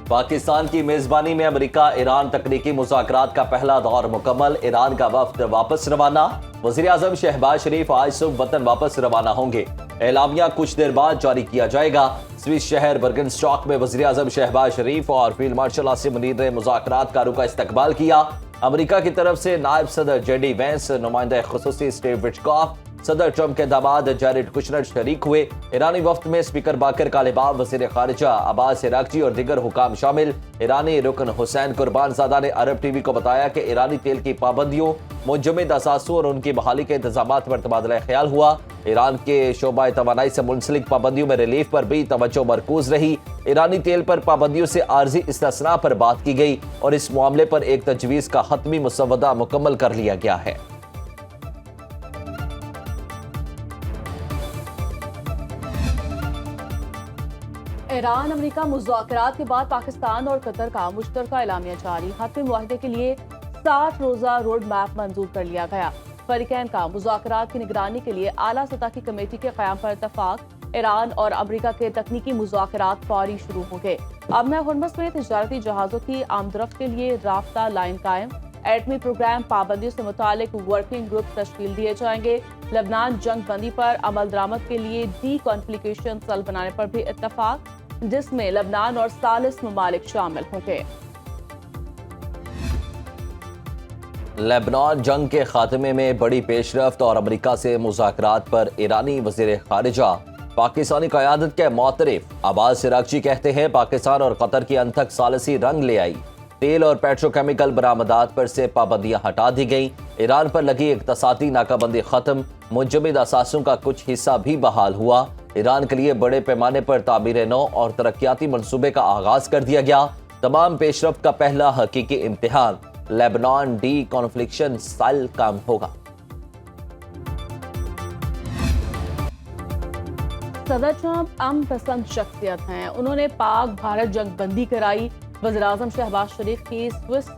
پاکستان کی میزبانی میں امریکہ ایران تکنیکی مذاکرات کا پہلا دور مکمل، ایران کا وفد واپس روانہ۔ وزیر اعظم شہباز شریف آج صبح وطن واپس روانہ ہوں گے۔ اعلامیہ کچھ دیر بعد جاری کیا جائے گا۔ سوئس شہر برگنسٹاک میں وزیر اعظم شہباز شریف اور فیلڈ مارشل عاصم منیر نے مذاکرات کاروں کا استقبال کیا۔ امریکہ کی طرف سے نائب صدر جے ڈی وینس، نمائندہ خصوصی اسٹیو وٹکاف، صدر ٹرمپ کے داماد جیریڈ کشنر شریک ہوئے۔ ایرانی وفد میں اسپیکر باقر کالباف، وزیر خارجہ عباس عراقچی اور دیگر حکام شامل۔ ایرانی رکن حسین قربان زادہ نے عرب ٹی وی کو بتایا کہ ایرانی تیل کی پابندیوں، منجمد اثاثوں اور ان کی بحالی کے انتظامات پر تبادلہ خیال ہوا۔ ایران کے شعبہ توانائی سے منسلک پابندیوں میں ریلیف پر بھی توجہ مرکوز رہی۔ ایرانی تیل پر پابندیوں سے عارضی استثناء پر بات کی گئی اور اس معاملے پر ایک تجویز کا حتمی مسودہ مکمل کر لیا گیا ہے۔ ایران امریکہ مذاکرات کے بعد پاکستان اور قطر کا مشترکہ اعلامیہ جاری، حتمی معاہدے کے لیے 60 روزہ روڈ میپ منظور کر لیا گیا۔ فریقین کا مذاکرات کی نگرانی کے لیے اعلیٰ سطح کی کمیٹی کے قیام پر اتفاق۔ ایران اور امریکہ کے تکنیکی مذاکرات فوری شروع ہوں گے۔ اب ہرمز میں تجارتی جہازوں کی آمدرفت کے لیے رابطہ لائن قائم۔ ایٹمی پروگرام پابندیوں سے متعلق ورکنگ گروپ تشکیل دیے جائیں گے۔ لبنان جنگ بندی پر عمل درآمد کے لیے ڈی کانفلیکشن سیل بنانے پر بھی اتفاق، جس میں لبنان اور ثالث ممالک شامل ہوں گے۔ لبنان جنگ کے خاتمے میں بڑی پیش رفت اور امریکہ سے مذاکرات پر ایرانی وزیر خارجہ پاکستانی قیادت کے معترف عباس عراقچی کہتے ہیں پاکستان اور قطر کی انتھک ثالثی رنگ لے آئی۔ تیل اور پیٹروکیمیکل برآمدات پر سے پابندیاں ہٹا دی گئیں۔ ایران پر لگی اقتصادی ناکہ بندی ختم، منجمد اثاثوں کا کچھ حصہ بھی بحال ہوا۔ ایران کے لیے بڑے پیمانے پر تعمیر نو اور ترقیاتی منصوبے کا آغاز کر دیا گیا۔ تمام پیش رفت کا پہلا حقیقی امتحان لیبنان ڈی کانفلیکشن سیل کام ہوگا۔ صدر ٹرمپ امن پسند شخصیت ہیں، انہوں نے پاک بھارت جنگ بندی کرائی۔ وزیر اعظم شہباز شریف کی سوئس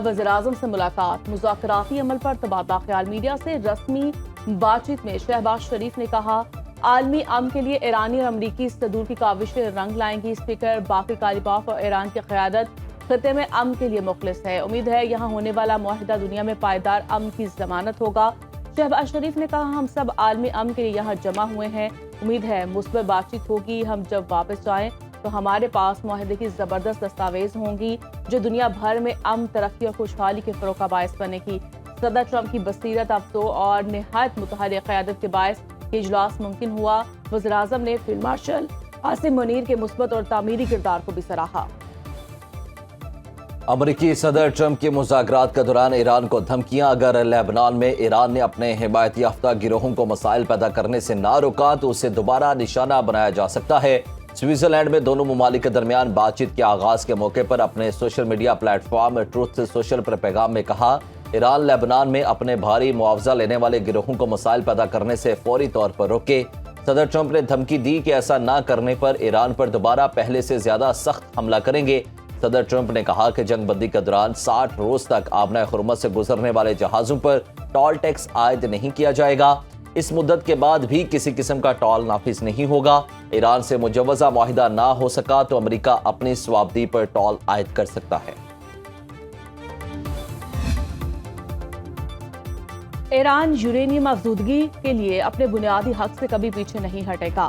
وزیر اعظم سے ملاقات، مذاکراتی عمل پر تبادلہ خیال۔ میڈیا سے رسمی بات چیت میں شہباز شریف نے کہا عالمی امن کے لیے ایرانی اور امریکی صدور کی کاوشیں رنگ لائیں گی۔ اسپیکر باقر کالباف اور ایران کی قیادت خطے میں امن کے لیے مخلص ہے، امید ہے یہاں ہونے والا معاہدہ دنیا میں پائیدار امن کی ضمانت ہوگا۔ شہباز شریف نے کہا ہم سب عالمی امن کے لیے یہاں جمع ہوئے ہیں، امید ہے مثبت بات چیت ہوگی۔ ہم جب واپس جائیں تو ہمارے پاس معاہدے کی زبردست دستاویز ہوں گی جو دنیا بھر میں امن، ترقی اور خوشحالی کے فروغ کا باعث بنے گی۔ صدر ٹرمپ کی بصیرت افزوں اور نہایت متحرک قیادت کے باعث یہ اجلاس ممکن ہوا۔ وزیر اعظم نے فیلڈ مارشل عاصم منیر کے مثبت اور تعمیری کردار کو بھی سراہا۔ امریکی صدر ٹرمپ کے مذاکرات کے دوران ایران کو دھمکیاں، اگر لیبنان میں ایران نے اپنے حمایت یافتہ گروہوں کو مسائل پیدا کرنے سے نہ روکا تو اسے دوبارہ نشانہ بنایا جا سکتا ہے۔ سوئٹزرلینڈ میں دونوں ممالک کے درمیان بات چیت کے آغاز کے موقع پر اپنے social media platform Truth Social پر پیغام میں کہا ایران لیبنان میں اپنے بھاری معاوضہ لینے والے گروہوں کو مسائل پیدا کرنے سے فوری طور پر روکے۔ صدر ٹرمپ نے دھمکی دی کہ ایسا نہ کرنے پر ایران پر دوبارہ پہلے سے زیادہ سخت حملہ کریں گے۔ صدر ٹرمپ نے کہا کہ جنگ بندی کے دوران 60 روز تک آبنہ خرمت سے گزرنے والے جہازوں پر ٹول ٹیکس عائد نہیں کیا جائے گا۔ اس مدت کے بعد بھی کسی قسم کا ٹول نافذ نہیں ہوگا۔ ایران سے مجوزہ معاہدہ نہ ہو سکا تو امریکہ اپنی صوابدید پر ٹول عائد کر سکتا ہے۔ ایران یورینیم افزودگی کے لیے اپنے بنیادی حق سے کبھی پیچھے نہیں ہٹے گا۔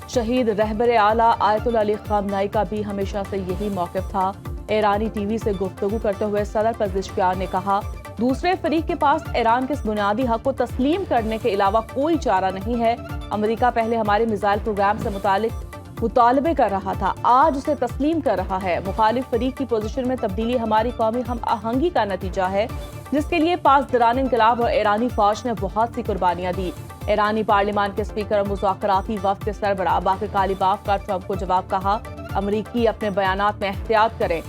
شہید رہبر اعلیٰ آیت اللہ علی خامنائی کا بھی ہمیشہ سے یہی موقف تھا۔ ایرانی ٹی وی سے گفتگو کرتے ہوئے صدر پزشکیان نے کہا دوسرے فریق کے پاس ایران کے اس بنیادی حق کو تسلیم کرنے کے علاوہ کوئی چارہ نہیں ہے۔ امریکہ پہلے ہمارے میزائل پروگرام سے متعلق مطالبے کر رہا تھا، آج اسے تسلیم کر رہا ہے۔ مخالف فریق کی پوزیشن میں تبدیلی ہماری قومی ہم آہنگی کا نتیجہ ہے، جس کے لیے پاسداران انقلاب اور ایرانی فوج نے بہت سی قربانیاں دی۔ ایرانی پارلیمان کے اسپیکر اور مذاکراتی وفد کے سربراہ باقر کالباف کا ٹرمپ کو جواب کہا امریکی اپنے بیانات میں احتیاط کریں،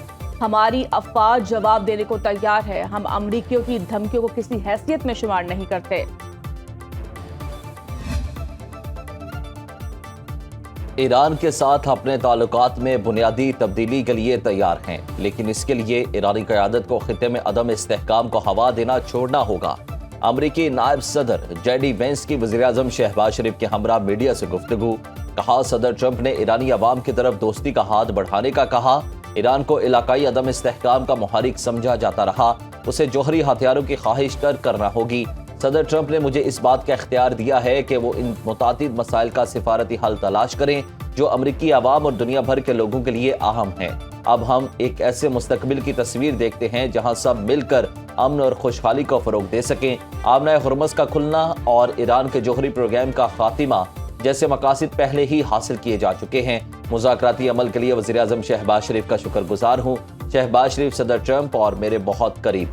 ہماری افواج جواب دینے کو تیار ہے، ہم امریکیوں کی دھمکیوں کو کسی حیثیت میں شمار نہیں کرتے۔ ایران کے ساتھ اپنے تعلقات میں بنیادی تبدیلی کے لیے تیار ہیں، لیکن اس کے لیے ایرانی قیادت کو خطے میں عدم استحکام کو ہوا دینا چھوڑنا ہوگا۔ امریکی نائب صدر جے ڈی وینس کی وزیر اعظم شہباز شریف کے ہمراہ میڈیا سے گفتگو، کہا صدر ٹرمپ نے ایرانی عوام کی طرف دوستی کا ہاتھ بڑھانے کا کہا، ایران کو علاقائی عدم استحکام کا محرک سمجھا جاتا رہا، اسے جوہری ہتھیاروں کی خواہش کرنا ہوگی۔ صدر ٹرمپ نے مجھے اس بات کا اختیار دیا ہے کہ وہ ان متعدد مسائل کا سفارتی حل تلاش کریں جو امریکی عوام اور دنیا بھر کے لوگوں کے لیے اہم ہیں۔ اب ہم ایک ایسے مستقبل کی تصویر دیکھتے ہیں جہاں سب مل کر امن اور خوشحالی کو فروغ دے سکیں۔ آبنہ ہرمز کا کھلنا اور ایران کے جوہری پروگرام کا خاتمہ جیسے مقاصد پہلے ہی حاصل کیے جا چکے ہیں۔ مذاکراتی عمل کے لیے وزیراعظم شہباز شریف کا شکر گزار ہوں۔ شہباز شریف صدر ٹرمپ اور میرے بہت قریب۔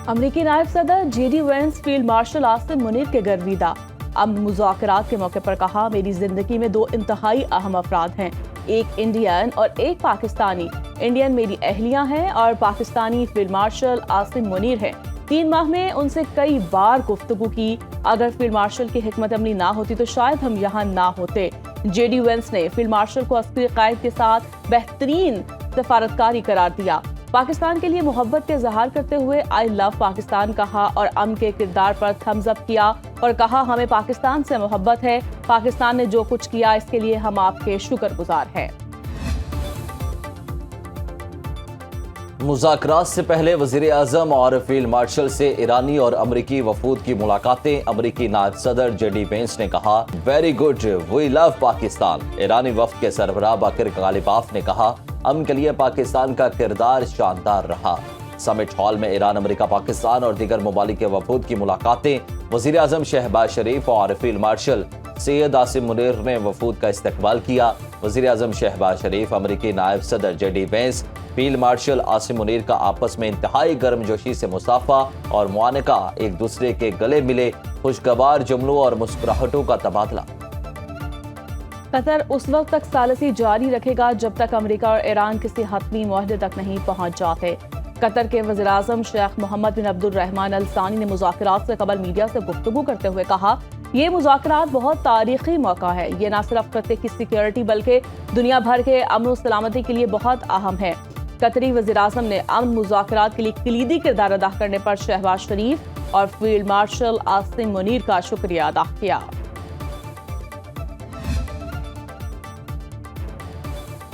امریکی نائب صدر J D Vance field marshal Asim Munir کے گرویدہ امن مذاکرات کے موقع پر کہا، میری زندگی میں دو انتہائی اہم افراد ہیں، ایک انڈین اور ایک پاکستانی۔ انڈین میری اہلیہ ہیں اور پاکستانی فیلڈ مارشل عاصم منیر ہیں۔ 3 ماہ میں ان سے کئی بار گفتگو کی، اگر فیلڈ مارشل کی حکمت عملی نہ ہوتی تو شاید ہم یہاں نہ ہوتے۔ جے ڈی وینس نے فیلڈ مارشل کو عسکری قائد کے ساتھ بہترین سفارتکاری قرار دیا، پاکستان کے لیے محبت کا اظہار کرتے ہوئے آئی لو پاکستان کہا اور امن کے کردار پر تھمز اپ کیا اور کہا ہمیں پاکستان سے محبت ہے، پاکستان نے جو کچھ کیا اس کے لیے ہم آپ کے شکر گزار ہیں۔ مذاکرات سے پہلے وزیر اعظم اور فیلڈ مارشل سے ایرانی اور امریکی وفود کی ملاقاتیں۔ امریکی نائب صدر جے ڈی وینس نے کہا، ویری گڈ، وی لو پاکستان۔ ایرانی وفد کے سربراہ باقر غالباف نے کہا، امن کے لیے پاکستان کا کردار شاندار رہا۔ سمٹ ہال میں ایران، امریکہ، پاکستان اور دیگر ممالک کے وفود کی ملاقاتیں۔ وزیر اعظم شہباز شریف اور فیلڈ مارشل سید عاصم منیر نے وفود کا استقبال کیا۔ وزیر اعظم شہباز شریف، امریکی نائب صدر J D Vance, field marshal Asim Munir کا آپس میں انتہائی گرم جوشی سے مصافحہ اور معانقہ، ایک دوسرے کے گلے ملے، خوشگوار جملوں اور مسکراہٹوں کا تبادلہ۔ قطر اس وقت تک ثالثی جاری رکھے گا جب تک امریکہ اور ایران کسی حتمی معاہدے تک نہیں پہنچ جاتے۔ قطر کے وزیر اعظم شیخ محمد بن عبد الرحمن ال ثانی نے مذاکرات سے قبل میڈیا سے گفتگو کرتے ہوئے کہا، یہ مذاکرات بہت تاریخی موقع ہے، یہ نہ صرف خطے کی سیکیورٹی بلکہ دنیا بھر کے امن و سلامتی کے لیے بہت اہم ہے۔ قطری وزیر اعظم نے امن مذاکرات کے لیے کلیدی کردار ادا کرنے پر شہباز شریف اور فیلڈ مارشل عاصم منیر کا شکریہ ادا کیا۔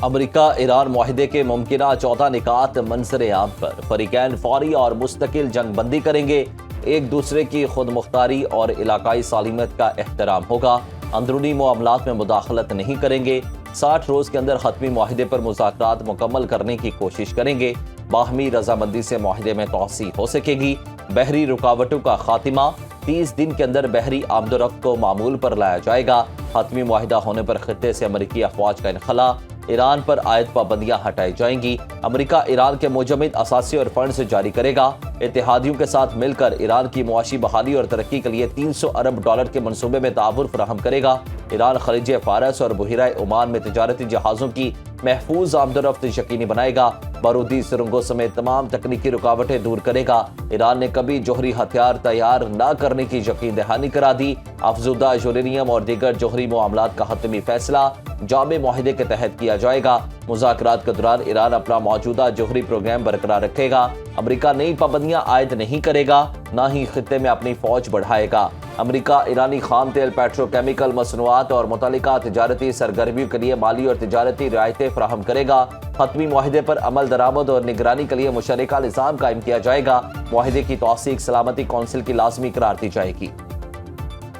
امریکہ ایران معاہدے کے ممکنہ 14 نکات منظر عام پر، فریقین فوری اور مستقل جنگ بندی کریں گے، ایک دوسرے کی خود مختاری اور علاقائی سالمیت کا احترام ہوگا، اندرونی معاملات میں مداخلت نہیں کریں گے، 60 روز کے اندر حتمی معاہدے پر مذاکرات مکمل کرنے کی کوشش کریں گے، باہمی رضامندی سے معاہدے میں توسیع ہو سکے گی، بحری رکاوٹوں کا خاتمہ، 30 دن کے اندر بحری آمد و رفت کو معمول پر لایا جائے گا، حتمی معاہدہ ہونے پر خطے سے امریکی افواج کا انخلاء، ایران پر عائد پابندیاں ہٹائی جائیں گی، امریکہ ایران کے مجمد اثاثے اور فنڈز جاری کرے گا، اتحادیوں کے ساتھ مل کر ایران کی معاشی بحالی اور ترقی کے لیے $300 ارب کے منصوبے میں تعاون فراہم کرے گا، ایران خلیج فارس اور بحیرہ عمان میں تجارتی جہازوں کی محفوظ آمد و رفت یقینی بنائے گا، بارودی سرنگوں سمیت تمام تکنیکی رکاوٹیں دور کرے گا، ایران نے کبھی جوہری ہتھیار تیار نہ کرنے کی یقین دہانی کرا دی، افزودہ یورینیم اور دیگر جوہری معاملات کا حتمی فیصلہ جامع معاہدے کے تحت کیا جائے گا، مذاکرات کے دوران ایران اپنا موجودہ جوہری پروگرام برقرار رکھے گا، امریکہ نئی پابندیاں عائد نہیں کرے گا، نہ ہی خطے میں اپنی فوج بڑھائے گا، امریکہ ایرانی خام تیل، پیٹرو کیمیکل مصنوعات اور متعلقہ تجارتی سرگرمیوں کے لیے مالی اور تجارتی رعایتیں فراہم کرے گا، حتمی معاہدے پر عمل درآمد اور نگرانی کے لیے مشترکہ نظام قائم کیا جائے گا، معاہدے کی توثیق سلامتی کونسل کی لازمی قرار دی جائے گی۔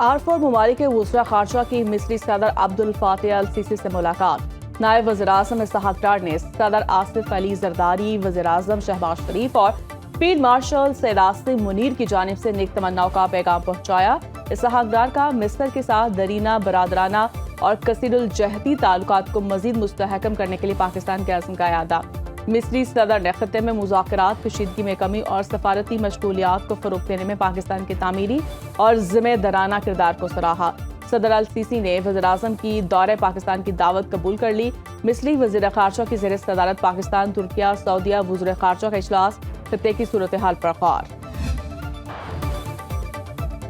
R4 ممالک کے وزراء خارجہ کی مصری صدر عبد الفاتح السیسی سے ملاقات، نائب وزیر اعظم اسحاق ڈار نے صدر آصف علی زرداری، وزیر اعظم شہباز شریف اور فیلڈ مارشل سید عاصم منیر کی جانب سے نیک تمناؤں کا پیغام پہنچایا۔ اسحاق ڈار کا مصر کے ساتھ درینہ، برادرانہ اور کثیر الجہتی تعلقات کو مزید مستحکم کرنے کے لیے پاکستان کے عزم کا اعادہ۔ مصری صدر نے خطے میں مذاکرات، کشیدگی میں کمی اور سفارتی مشغولیات کو فروغ دینے میں پاکستان کے تعمیری اور ذمہ دارانہ کردار کو سراہا۔ صدر السیسی نے وزیر اعظم کی دورہ پاکستان کی دعوت قبول کر لی۔ مصری وزیر خارجہ کی زیر صدارت پاکستان، ترکیہ، سعودیہ وزراء خارجہ کا اجلاس، خطے کی صورتحال پر غور۔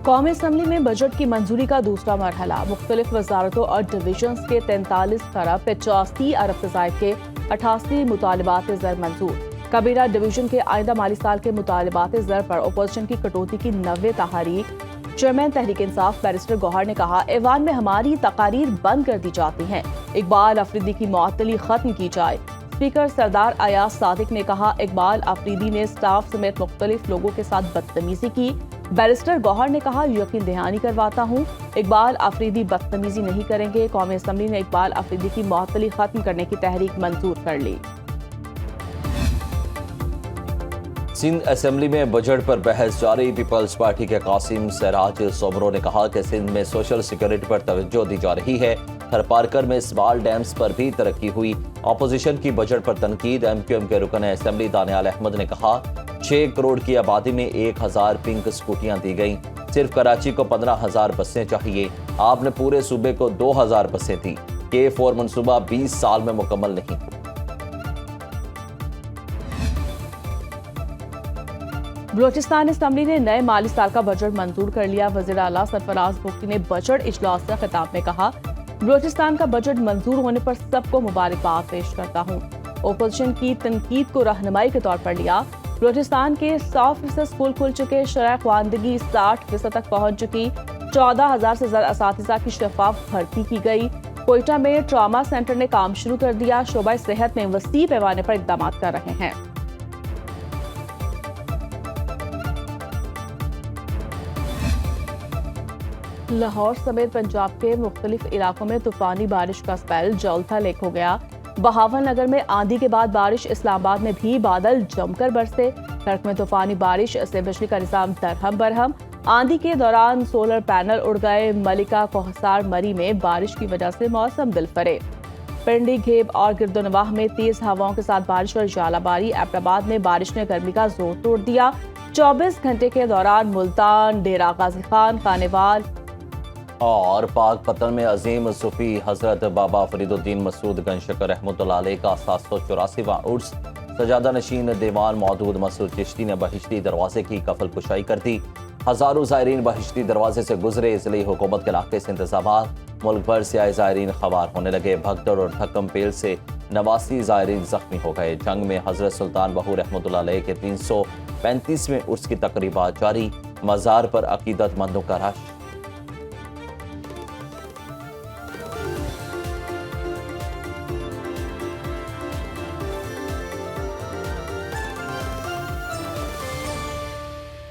قومی اسمبلی میں بجٹ کی منظوری کا دوسرا مرحلہ، مختلف وزارتوں اور ڈویژنز کے 43 خرب 85 ارب سے زائد کے 88 مطالبات زر منظور۔ کبیرہ ڈویژن کے آئندہ مالی سال کے مطالبات زر پر اپوزیشن کی کٹوتی کی 90 تحریک۔ چیئرمین تحریک انصاف بیرسٹر گوہر نے کہا، ایوان میں ہماری تقاریر بند کر دی جاتی ہیں، اقبال افریدی کی معطلی ختم کی جائے۔ اسپیکر سردار ایاز صادق نے کہا اقبال افریدی نے سٹاف سمیت مختلف لوگوں کے ساتھ بدتمیزی کی۔ بیرسٹر گوہر نے کہا یقین دہانی کرواتا ہوں اقبال افریدی بدتمیزی نہیں کریں گے۔ قومی اسمبلی نے اقبال افریدی کی معطلی ختم کرنے کی تحریک منظور کر لی۔ سندھ اسمبلی میں بجٹ پر بحث جاری۔ پیپلز پارٹی کے قاسم سراج سوبرو نے کہا کہ سندھ میں سوشل سیکورٹی پر توجہ دی جا رہی ہے۔ تھر پارکر میں اسمال ڈیمز پر بھی ترقی ہوئی۔ اپوزیشن کی بجٹ پر تنقید۔ ایم کیو ایم کے رکن اسمبلی دانیال احمد نے کہا 6 کروڑ کی آبادی میں 1000 پنک اسکوٹیاں دی گئیں، صرف کراچی کو 15,000 بسیں چاہیے۔ آپ نے پورے صوبے کو 2000 بسیں دی۔ K4 منصوبہ 20 سال میں مکمل نہیں۔ بلوچستان اسمبلی نے نئے مالی سال کا بجٹ منظور کر لیا۔ وزیر اعلیٰ سرفراز بگٹی نے بجٹ اجلاس سے خطاب میں کہا بلوچستان کا بجٹ منظور ہونے پر سب کو مبارکباد پیش کرتا ہوں۔ اپوزیشن کی تنقید کو رہنمائی کے طور پر لیا۔ بلوچستان کے 100% اسکول کھل چکے، شرح خواندگی 60% تک پہنچ چکی، 14,000 سے زیادہ اساتذہ کی شفاف بھرتی کی گئی۔ کوئٹہ میں ٹراما سینٹر نے کام شروع کر دیا۔ شعبہ صحت میں وسیع پیمانے پر اقدامات کر رہے ہیں۔ لاہور سمیت پنجاب کے مختلف علاقوں میں طوفانی بارش کا سپیل جولتھا لیک ہو گیا۔ بہاول نگر میں آندھی کے بعد بارش، اسلام آباد میں بھی بادل جم کر برسے۔ سڑک میں طوفانی بارش سے بجلی کا نظام درہم برہم۔ آندھی کے دوران سولر پینل اڑ گئے۔ ملکہ کوہسار مری میں بارش کی وجہ سے موسم دل فریب۔ پنڈی، گھیب اور گردونواہ میں تیز ہواؤں کے ساتھ بارش اور ژالہ باری۔ ایبٹ آباد میں بارش نے گرمی کا زور توڑ دیا۔ 24 گھنٹے کے دوران ملتان، ڈیرہ غازی خان، خانیوال اور پاک پتن میں عظیم صوفی حضرت بابا فرید الدین مسعود گنج شکر رحمۃ اللہ علیہ کا 784واں عرس سجادہ نشین دیوان مودود مسعود چشتی نے بہشتی دروازے کی کفل کشائی کر دی۔ ہزاروں زائرین بہشتی دروازے سے گزرے۔ ضلعی حکومت کے علاقے سے انتظامات، ملک بھر سے آئے زائرین خوار ہونے لگے۔ بھگدڑ اور دھکم پیل سے 89 زائرین زخمی ہو گئے۔ جنگ میں حضرت سلطان بہو رحمۃ اللہ علیہ کے 335ویں عرس کی تقریبات جاری۔ مزار پر عقیدت مندوں کا رش۔